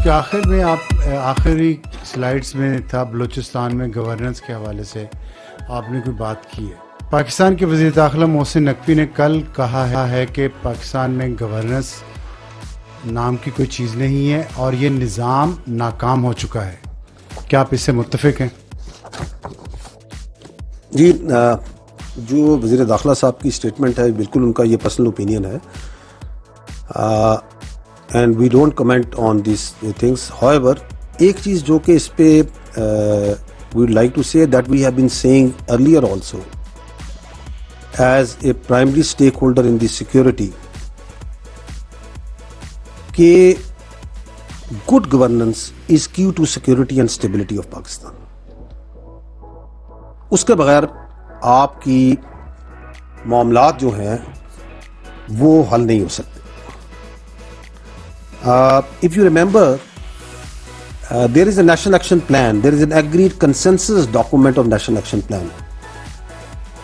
کہ آخر میں آپ آخری سلائڈز میں تھا بلوچستان میں گورننس کے حوالے سے آپ نے کوئی بات کی ہے. پاکستان کے وزیر داخلہ محسن نقوی نے کل کہا ہے کہ پاکستان میں گورننس نام کی کوئی چیز نہیں ہے اور یہ نظام ناکام ہو چکا ہے. کیا آپ اس سے متفق ہیں؟ جی، جو وزیر داخلہ صاحب کی اسٹیٹمنٹ ہے بالکل ان کا یہ پرسنل اوپینین ہے and we don't comment on these things. However ایک چیز جو کہ اس پہ we like to say that we have been seeing earlier also as a primary stakeholder in the security کہ good governance is key to security and stability of Pakistan. اس کے بغیر آپ کی معاملات جو ہیں وہ حل نہیں ہو سکتے. If you remember, there is a National Action Plan, there is an agreed consensus document of National Action Plan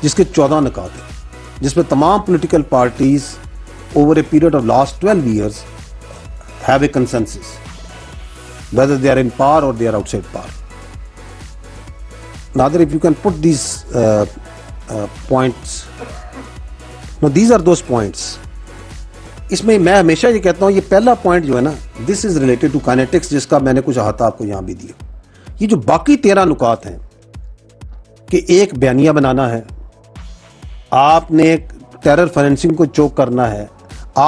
جس کے 14 نکات ہیں جس میں تمام political parties over a period of last 12 years have a consensus whether they are in power or they are outside power. Nader, if you can put these points. Now these are those points. اس میں میں ہمیشہ یہ کہتا ہوں یہ پہلا point جو ہے نا دس از ریلیٹڈ ٹو کائنیٹکس جس کا میں نے کچھ احاطہ آپ کو یہاں بھی دیا. یہ جو باقی 13 نکات ہیں کہ ایک بیانیہ بنانا ہے, آپ نے ٹیرر فائنینسنگ کو چوک کرنا ہے,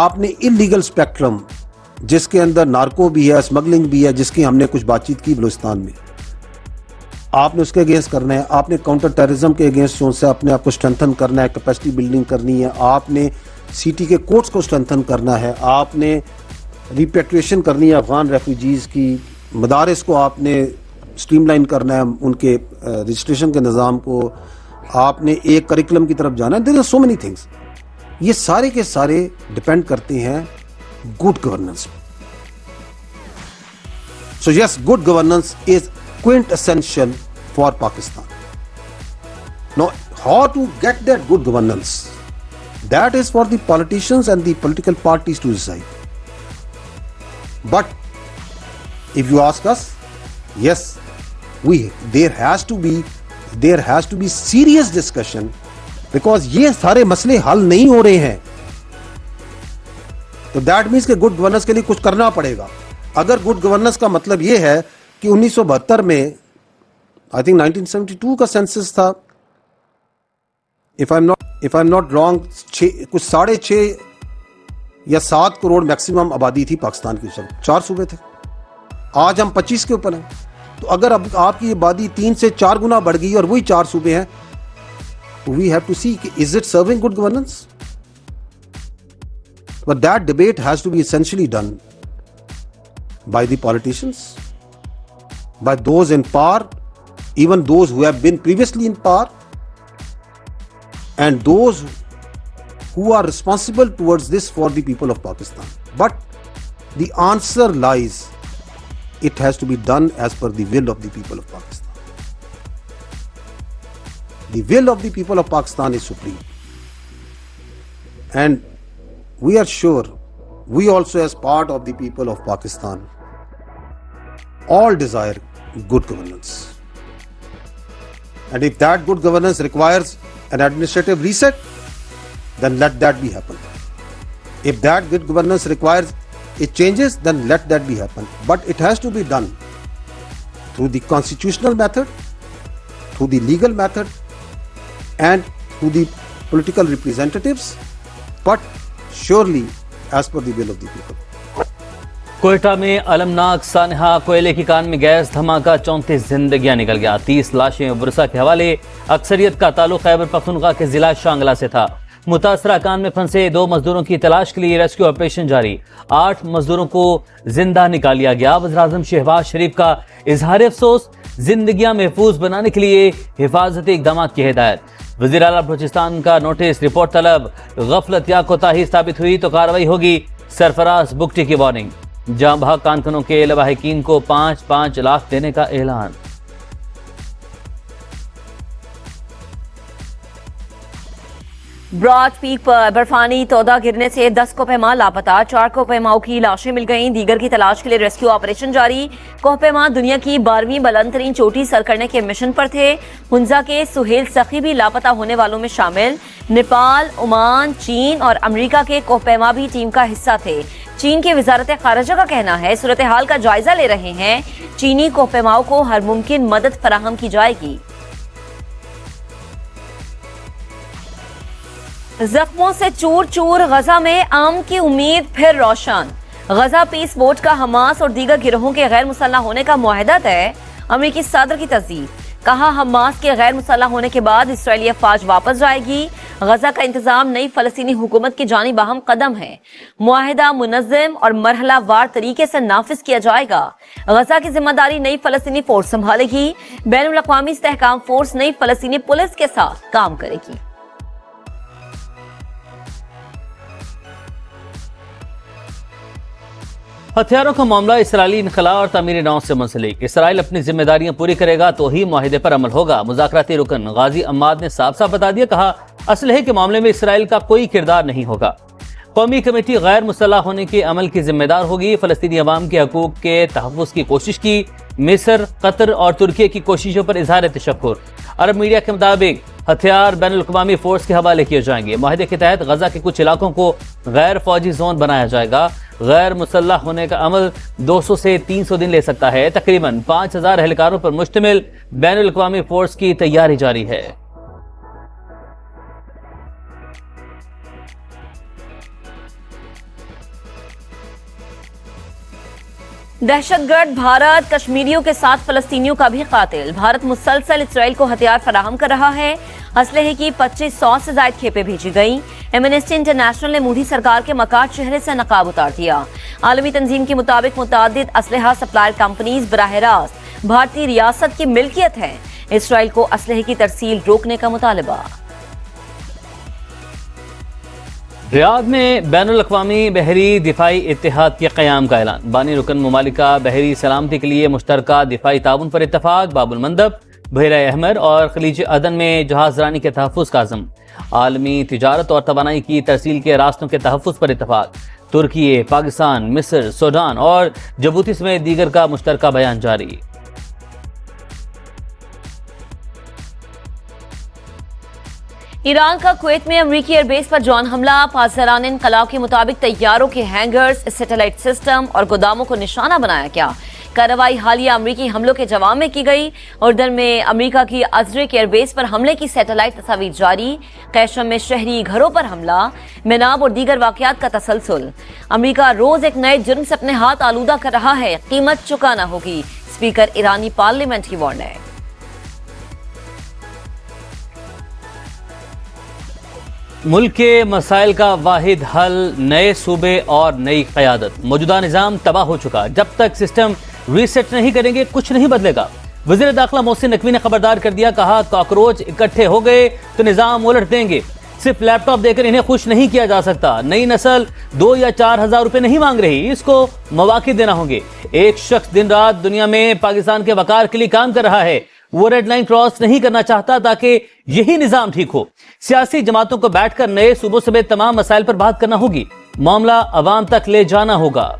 آپ نے انلیگل اسپیکٹرم جس کے اندر نارکو بھی ہے اسمگلنگ بھی ہے جس کی ہم نے کچھ بات چیت کی بلوچستان میں, آپ نے اس کے اگینسٹ کرنا ہے, آپ نے کاؤنٹر ٹیررزم کے اگینسٹ جو سے اپنے آپ کو اسٹرینتھن کرنا ہے, کیپیسٹی بلڈنگ کرنی ہے, آپ نے سی ٹی کے کورٹس کو اسٹرینتھن کرنا ہے, آپ نے ریپیٹریشن کرنی ہے افغان ریفیوجیز کی, مدارس کو آپ نے اسٹریم لائن کرنا ہے, ان کے رجسٹریشن کے نظام کو, آپ نے ایک کریکولم کی طرف جانا ہے. There are so many things. یہ سارے کے سارے ڈپینڈ کرتے ہیں گڈ گورننس پہ. So yes, good governance is quintessential for Pakistan. Now, how to get that good governance? That is for the politicians and the political parties to decide. But if you ask us, yes, there has to be serious discussion because یہ سارے مسئلے حل نہیں ہو رہے ہیں. تو that means کہ good governance کے لیے کچھ کرنا پڑے گا. اگر good governance کا مطلب یہ ہے کہ 1972 میں آئی تھنک 1972 کا سینسس تھا, if I'm not wrong, کچھ 6.5 یا 7 کروڑ میکسیمم آبادی تھی پاکستان کی, 4 صوبے تھے. آج ہم 25 کے اوپر ہیں. تو اگر اب آپ کی آبادی 3 سے 4 گنا بڑھ گئی اور وہی 4 صوبے ہیں, we have to see is it serving good governance? But that debate has to be essentially done by the politicians, by those in power, even those who have been previously in power, and those who are responsible towards this for the people of Pakistan. But the answer lies, it has to be done as per the will of the people of Pakistan. The will of the people of Pakistan is supreme. And we are sure, we also as part of the people of Pakistan, all desire good governance. And if that good governance requires an administrative reset, then let that be happen. If that good governance requires it changes, then let that be happen. But it has to be done through the constitutional method, through the legal method, and through the political representatives, but surely as per the will of the people. Quetta میں المناک سانحہ کوئلے کی کان میں gas دھماکہ 34 زندگیاں نکل گیا. 30 لاشیں ورثہ کے حوالے. اکثریت کا تعلق خیبر پختونخوا کے ضلع شانگلہ سے تھا. متاثرہ کان میں پھنسے 2 مزدوروں کی تلاش کے لیے ریسکیو آپریشن جاری. 8 مزدوروں کو زندہ نکالیا گیا. وزیراعظم شہباز شریف کا اظہار افسوس. زندگیاں محفوظ بنانے کے لیے حفاظتی اقدامات کی ہدایت. وزیر اعلیٰ بلوچستان کا نوٹس رپورٹ طلب. غفلت یا کوتاہی ثابت ہوئی تو کارروائی ہوگی. سرفراز بگٹی کی وارننگ. جاں بحق کانکنوں کے لواحقین کو 5 لاکھ دینے کا اعلان. ब्रॉड पीक पर बर्फानी तोदा गिरने से 10 कोहपेमा लापता, 4 कोहपेमाओं की लाशें मिल गईं, दीगर की तलाश के लिए रेस्क्यू ऑपरेशन जारी। कोहपेमा दुनिया की 12वीं बुलंद तरीन चोटी सर करने के मिशन पर थे। हुंजा के सुहेल सखी भी लापता होने वालों में शामिल। नेपाल, ओमान, चीन और अमेरिका के कोहपेमा भी टीम का हिस्सा थे। चीन की वजारत खारजा का कहना है सूरत हाल का जायजा ले रहे हैं, चीनी कोहपेमाओं को हर मुमकिन मदद फराहम की जाएगी। जख्मों से चूर चूर, गजा में अमन की उम्मीद फिर रोशन। गजा पीस बोट का हमास और दीगर गिरोहों के गैर मुसल्लह होने का मुआहदा तय, अमेरिकी सदर की तस्दीक। कहा हमास के गैर मुसल्लह होने के बाद इसराइली अफवाज वापस जाएगी। गजा का इंतजाम नई फलस्तीनी हुकूमत की जानिब अहम कदम है। मुआहदा मुनज़्ज़म और मरहला वार तरीके से नाफिज किया जाएगा। गजा की जिम्मेदारी नई फलस्तीनी फोर्स संभालेगी। बैनुल अक़वामी इस्तेहकाम फोर्स नई फलस्तीनी पुलिस के साथ काम करेगी। हथियारों का मामला इसराइली इनखला और तामीर नौ से मुंसलिक। इसराइल अपनी जिम्मेदारियां पूरी करेगा तो ही मुआहिदे पर अमल होगा। मुज़ाकराती रुकन गाजी अम्माद ने साफ साफ बता दिया, कहा असलहे के मामले में इसराइल का कोई किरदार नहीं होगा। कौमी कमेटी गैर मुसल्लह होने के अमल की जिम्मेदार होगी। फलस्तीनी अवाम के हकूक के तहफ़्फ़ुज़ की कोशिश की। मिस्र, कतर और तुर्की की कोशिशों पर इजहार तशक्कुर। अरब मीडिया के मुताबिक हथियार बैनुल अक़वामी फोर्स के हवाले किए जाएंगे। मुआहदे के तहत गजा के कुछ इलाकों को गैर फौजी जोन बनाया जाएगा। गैर मुसल्लह होने का अमल 200 से 300 दिन ले सकता है। तकरीबन 5000 एहलकारों पर मुश्तमिल बैनुल अक़वामी फोर्स की तैयारी जारी है। दहशतगर्द भारत कश्मीरियों के साथ फलस्तीनियों का भी कातिल। भारत मुसलसल इसराइल को हथियार फराहम कर रहा है। असलहे की 2500 से ज्यादा खेपें भेजी गईं। एमनेस्टी इंटरनेशनल ने मोदी सरकार के मकान चेहरे से नकाब उतार दिया। आलमी तंजीम के मुताबिक मुतादिद असलहा सप्लायर कंपनीज बराह रास्त भारतीय रियासत की मिल्कियत है। इसराइल को असलहे की तरसील रोकने का मुतालबा। रियाद में बैनुल अक़वामी बहरी दिफाई इत्तेहाद के क़याम का ऐलान। बानी रुकन मुमालिका बहरी सलामती के लिए मुश्तरका दिफाई ताउन पर इत्तफाक। बाबुल मंदब, बहरा अहमर और खलीज अदन में जहाज़रानी के तहफ़्फ़ुज़ का अज़म। आलमी तिजारत और तवानाई की तरसील के रास्तों के तहफ़्फ़ुज़ पर इत्तफाक। तुर्की, पाकिस्तान, मिस्र, सूडान और जबूती समेत दीगर का मुश्तरका बयान जारी। ईरान का कुवैत में अमरीकी एयरबेस पर ड्रोन हमला। पासदारान इनकलाब के मुताबिक तैयारों के हैंगर्स, सैटेलाइट सिस्टम और गोदामों को निशाना बनाया गया। कार्रवाई हालिया अमरीकी हमलों के जवाब में की गई। उर्दन में अमरीका की अजरिक एयरबेस पर हमले की सैटेलाइट तस्वीर जारी। कैशम में शहरी घरों पर हमला। मेनाब और दीगर वाकयात का तसलसल। अमरीका रोज एक नए जुर्म से अपने हाथ आलूदा कर रहा है, कीमत चुकाना होगी। स्पीकर ईरानी पार्लियामेंट की वार्निंग। मुल्क के मसाइल का वाहिद हल नए सूबे और नई क़यादत। मौजूदा निज़ाम तबाह हो चुका, जब तक सिस्टम रीसेट नहीं करेंगे कुछ नहीं बदलेगा। वज़ीर दाखिला मोहसिन नकवी ने खबरदार कर दिया, कहा कॉकरोच इकट्ठे हो गए तो निज़ाम उलट देंगे। सिर्फ लैपटॉप देकर इन्हें खुश नहीं किया जा सकता। नई नस्ल 2 या 4 हजार रुपए नहीं मांग रही, इसको मौके देना होंगे। एक शख्स दिन रात दुनिया में पाकिस्तान के वकार के लिए काम कर रहा है, वो रेड लाइन क्रॉस नहीं करना चाहता ताकि यही निजाम ठीक हो। सियासी जमातों को बैठकर नए सूबों समेत तमाम मसाइल पर बात करना होगी, मामला अवाम तक ले जाना होगा।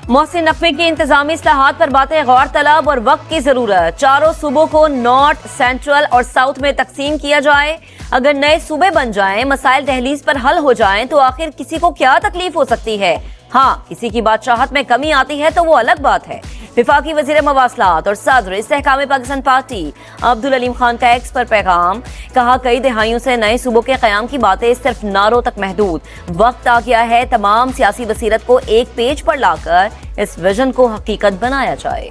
मोहसिन नकवी की इंतजामी इस्लाहात पर बातें गौर तलब और वक्त की जरूरत। चारों सूबों को नॉर्थ, सेंट्रल और साउथ में तकसीम किया जाए। अगर नए सूबे बन जाएं, मसाइल दहलीज पर हल हो जाएं, तो आखिर किसी को क्या तकलीफ हो सकती है। हाँ, किसी की बादशाहत में कमी आती है तो वो अलग बात है। विफाकी वजीर मवासलात और सदर इस्तेहकाम पाकिस्तान पार्टी अब्दुल अलीम खान का एक्स पर पैगाम। कहा, कई दहाइयों से नए सूबों के क़याम की बातें सिर्फ नारों तक महदूद। वक्त आ गया है तमाम सियासी बसीरत को एक पेज पर लाकर इस विजन को हकीकत बनाया जाए।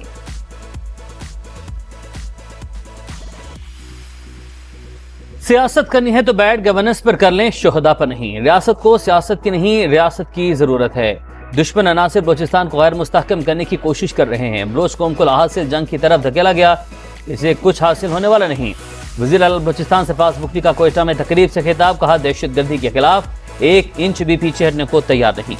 सियासत करनी है तो बैड गवर्नेंस पर कर लें, शोहदा पर नहीं। रियासत को सियासत की नहीं, रियासत की जरूरत है। दुश्मन अनासिर बलूचिस्तान को गैर मुस्तहकम करने की कोशिश कर रहे हैं। बलोच कौम को हासिल जंग की तरफ धकेला गया, इसे कुछ हासिल होने वाला नहीं। वज़ीर आला बलूचिस्तान शहबाज मुफ्ती का कोयटा में तकरीब से खिताब। कहा, दहशतगर्दी के खिलाफ 1 इंच भी पीछे हटने को तैयार नहीं।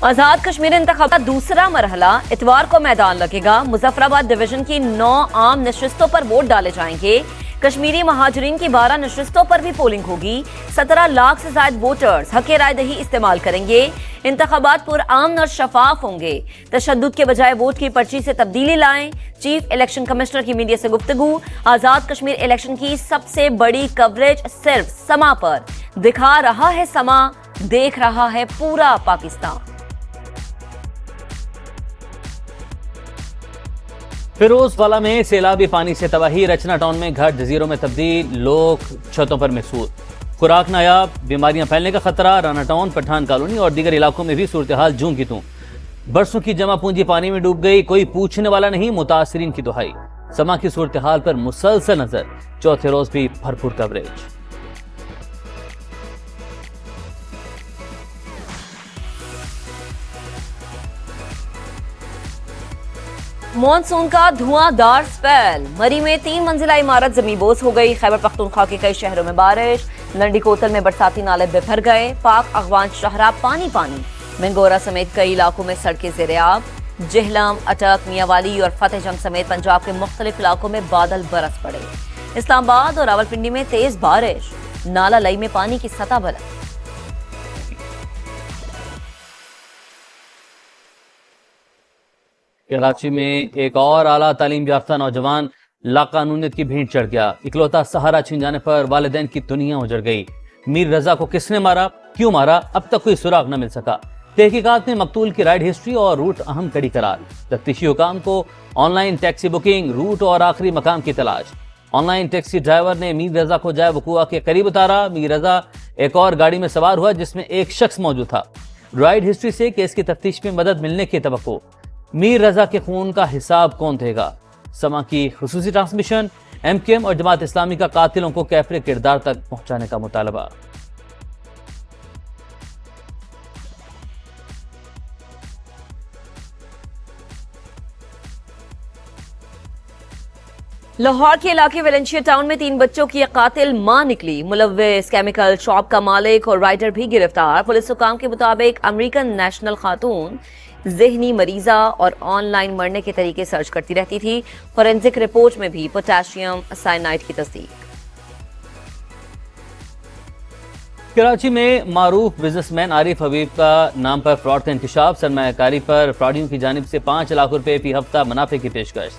आजाद कश्मीर इंतखाब का दूसरा मरहला इतवार को मैदान लगेगा। मुजफ्फराबाद डिवीजन की 9 आम नशिस्तों पर वोट डाले जाएंगे। कश्मीरी महाजरीन की 12 नशिस्तों पर भी पोलिंग होगी। 17 लाख से ज्यादा वोटर्स हक राय दही इस्तेमाल करेंगे। इंतखाबात पुरअमन और शफाफ होंगे। तशद्दुद के बजाय वोट की पर्ची से तब्दीली लाएं। चीफ इलेक्शन कमिश्नर की मीडिया से गुफ्तगू। आजाद कश्मीर इलेक्शन की सबसे बड़ी कवरेज सिर्फ समा पर। दिखा रहा है समा, देख रहा है पूरा पाकिस्तान। फिरोजवाला में सैलाबी पानी से तबाही, रचना टाउन में घर जजीरों में तब्दील, लोग छतों पर महसूस। खुराक नायाब, बीमारियां फैलने का खतरा। राना टाउन, पठान कॉलोनी और दीगर इलाकों में भी सूरत हाल जूं की तूं। बरसों की जमा पूंजी पानी में डूब गई, कोई पूछने वाला नहीं, मुतासरीन की दुहाई। समा की सूरत हाल पर मुसलसल नजर, चौथे रोज भी भरपूर कवरेज। मॉनसून का धुआंधार स्पेल, मरी में 3 मंजिला इमारत जमींबोस हो गई। खैबर पख्तूनख्वा के कई शहरों में बारिश, लंडी कोतल में बरसाती नाले बिफर गए। पाक अगवान शहरा पानी पानी, मंगोरा समेत कई इलाकों में सड़कें ज़ेर-ए-आब। जिहलम, अटक, मियांवाली और फतेह जंग समेत पंजाब के मुख्तलिफ इलाकों में बादल बरस पड़े। इस्लामाबाद और रावलपिंडी में तेज बारिश, नाला लई में पानी की सतह बुलंद। कराची में एक और आला तालीम याफ्ता नौजवान लाकानूनियत की भीड़ चढ़ गया। इकलौता सहारा छीन जाने पर वालिदैन की दुनिया उजड़ गई। मीर रजा को किसने मारा, क्यों मारा, अब तक कोई सुराग न मिल सका। तहकीकात में मकतूल की राइड हिस्ट्री और रूट अहम कड़ी करार। तफ्तीशी हुकाम को ऑनलाइन टैक्सी बुकिंग, रूट और आखिरी मकाम की तलाश। ऑनलाइन टैक्सी ड्राइवर ने मीर रजा को जाए वकुआ के करीब उतारा। मीर रजा एक और गाड़ी में सवार हुआ जिसमें एक शख्स मौजूद था। राइड हिस्ट्री से केस की तफ्तीश में मदद मिलने की तवक्को। मीर रजा के खून का हिसाब कौन देगा। समा की खुसूसी ट्रांसमिशन। MKM और जमात इस्लामी का कातिलों को कैफरे किरदार तक पहुंचाने का मुतालबा। लाहौर के इलाके वेलेंशिया टाउन में 3 बच्चों की एक कातिल मां निकली। मुलव्विस केमिकल शॉप का मालिक और राइडर भी गिरफ्तार। पुलिस हुकाम के मुताबिक अमेरिकन नेशनल खातून ज़हनी मरीजा और ऑनलाइन मरने के तरीके सर्च करती रहती थी। फोरेंसिक रिपोर्ट में भी पोटेशियम साइनाइड की तस्दीक। कराची में मारूफ बिजनेसमैन आरिफ हबीब का नाम पर फ्रॉड का इंकशाफ। सरमायाकारी पर फ्रॉडियों की जानिब से 5 लाख रुपए फी हफ्ता मुनाफे की पेशकश।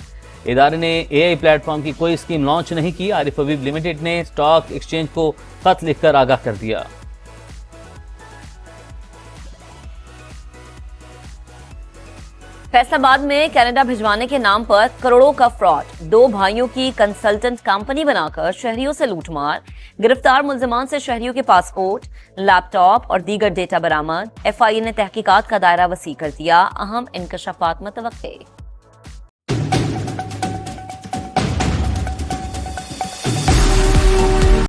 इदारे ने AI प्लेटफॉर्म की कोई स्कीम लॉन्च नहीं की। आरिफ हबीब लिमिटेड ने स्टॉक एक्सचेंज को खत लिखकर आगाह कर दिया। फैसलाबाद में कनाडा भिजवाने के नाम पर करोड़ों का फ्रॉड। 2 भाइयों की कंसल्टेंट कंपनी बनाकर शहरियों से लूटमार। गिरफ्तार मुल्जिमान से शहरियों के पासपोर्ट, लैपटॉप और दीगर डेटा बरामद। FIA ने तहकीकात का दायरा वसी कर दिया। अहम इंकशाफात मुतवक्के।